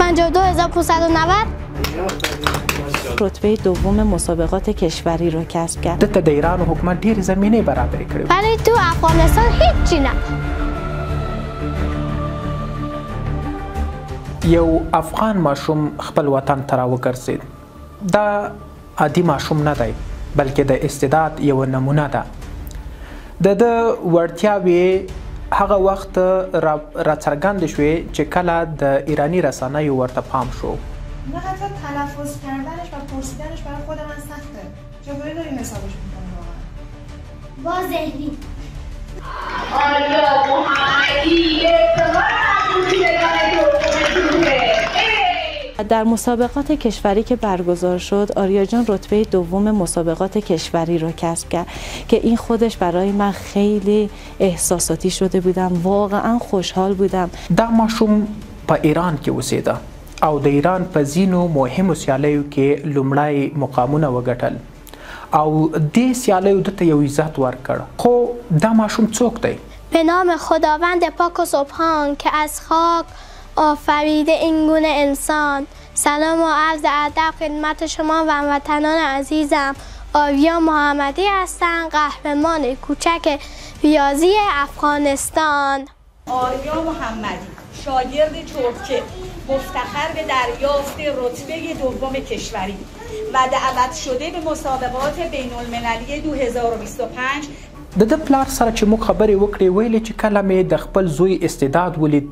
52590 رتبه دوم مسابقات کشوری رو کسب کرد. دلته د ایران حکومت ډېرې زمینې برابرې کړې ولی تو افغانستان هیچی نبود. یو افغان ماشوم خپل وطن ته راوګرځېد. دا عادي ماشوم نه دی بلکې د استعداد یوه نمونه ده. د ده وړتیاوې هغه وخت راڅرګندې شوې چې کله د ایرانی رسنیو ورته پام شو. نه حتی تلفظ کردنش و پرسیدنش برای خود من سخته. چطوری داریم حسابش میکنی واقعا؟ با ذهنی. آریا محمدی در مسابقات کشوری که برگزار شد آریا جان رتبه دوم مسابقات کشوری رو کسب کرد که این خودش برای من خیلی احساساتی شده بودم. واقعا خوشحال بودم. دا ماشوم په ایران کې اوسېده او د ایران په ځینو مهمو سیالیو کې لومړی مقامونه وګټل او دې سیالیو ده ته یو عزت ورکړ. خو دا ماشوم څوک دی؟ به نام خداوند پاک و سبحان که از خاک آفریده این گونه انسان. سلام و عرض ادب خدمت شما و هموطنان عزیزم. آریا محمدی هستم، قهرمان کوچک ریاضی افغانستان. آریا محمدی شاگرد ترکیه مفتخر به دریافت رتبه دوم کشوری و دعوت شده به مسابقات بین المللی 2025. د ده پلار سره چې موږ خبرې وکړې ویلې چې کله مې د خپل زوی استعداد ولید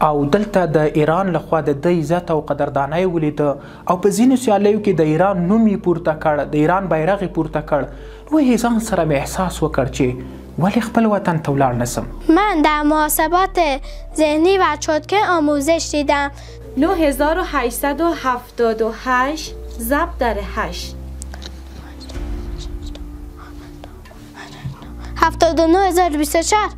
او دلته د ایران لخوا د ده عزت او قدردانۍ ولیده او په ځینو سیالیو کې د ایران نوم یې پورته کړ، د ایران بیرغ یې پورته کړ، نو یې ځان سره مې احساس وکړ چې ولی خپل وطن ته ولاړ نسم. من در محاسبات ذهنی و چوتکه آموزش دیدم. 9878 ضرب در 8 79024.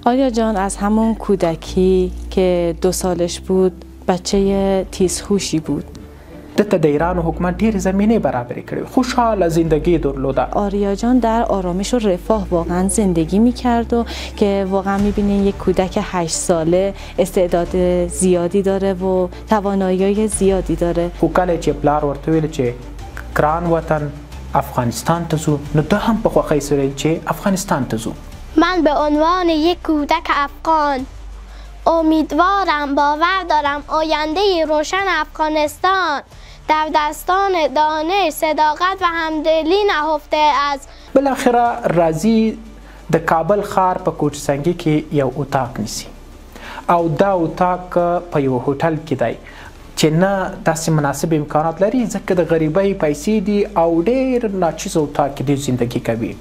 آریا جان از همون کودکی که 2 سالش بود بچه تیزهوشی بود. دلته د ایران حکومت ډېرې زمینې برابرې کړې، خوشحاله زندگی درلوده. آریا جان در آرامش و رفاه واقعا زندگی میکرد و که واقعا میبینین یک کودک 8 ساله استعداد زیادی داره و توانایی زیادی داره. خو کله چې پلار ورته ویل چې ګران وطن افغانستان ته ځو نو ده هم په خوښۍ سره چې افغانستان ته ځو. من به عنوان یک کودک افغان امیدوارم، باور دارم آینده روشن افغانستان در دستان دانش، صداقت و همدلی نهفته است. بالاخره راځي د کابل ښار په کوټ سنګي کې یو اتاق نیسي او دا اتاق په یو هوټل کې دی چې نه داسې مناسب امکانات لري ځکه د غریبۍ پیسې دي او ډېر ناچیز اتاق کې دی زندگی کوي.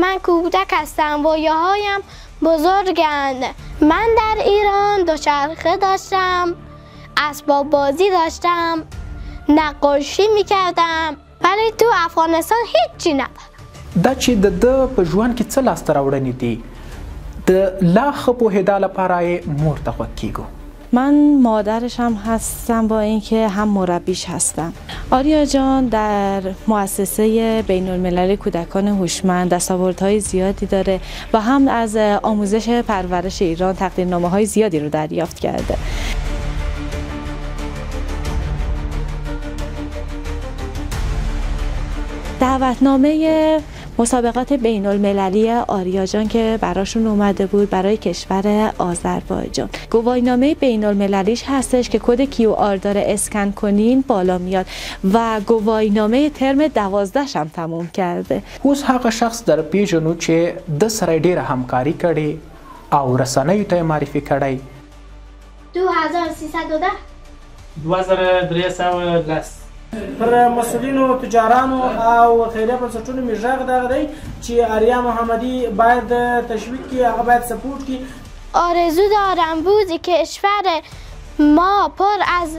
من کودک هستم، رویاهایم بزرگند. من در ایران دوچرخه داشتم، اسباب بازی داشتم، نقاشی میکردم، ولی تو افغانستان هیچی ندارم. دا چې د ده په ژوند کې څه لاسته راوړنې دي د لا ښه پوهېدا لپاره یې مور ته غوږ کیږو. من مادرش هم هستم با اینکه هم مربیش هستم. آریا جان در مؤسسه بین المللی کودکان هوشمند دستاوردهای زیادی داره و هم از آموزش پرورش ایران تقدیرنامه‌های زیادی رو دریافت کرده. دعوتنامه مسابقات بین المللی آریا جان که براشون اومده بود برای کشور آذربایجان. گواهینامه بین المللیش هستش که کد QR داره، اسکن کنین بالا میاد و گواهینامه ترم 12 هم تموم کرده. اوس هغه شخص در پیژنو چې د سره ډیره همکاري کړې او رسنیو ته معرفي کړی. 2310 2310 پر مسئولینو، تجارانو او خیریه بنسټونو مې غږ دغه دی چې آریا محمدی باید تشویق کړي، هغه باید سپورت کړي. آرزو دارم روزی کشور ما پر از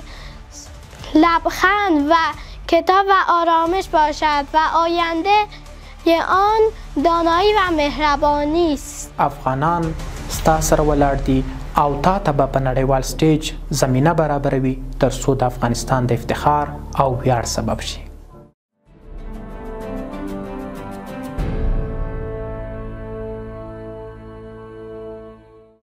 لبخند و کتاب و آرامش باشد و آینده آن دانایی و مهربانی است. افغانان ستا سره ولاړ دي او تا ته به په نړیوال سټیج زمینه برابروي تر څو د افغانستان د افتخار او ویاړ سبب شي.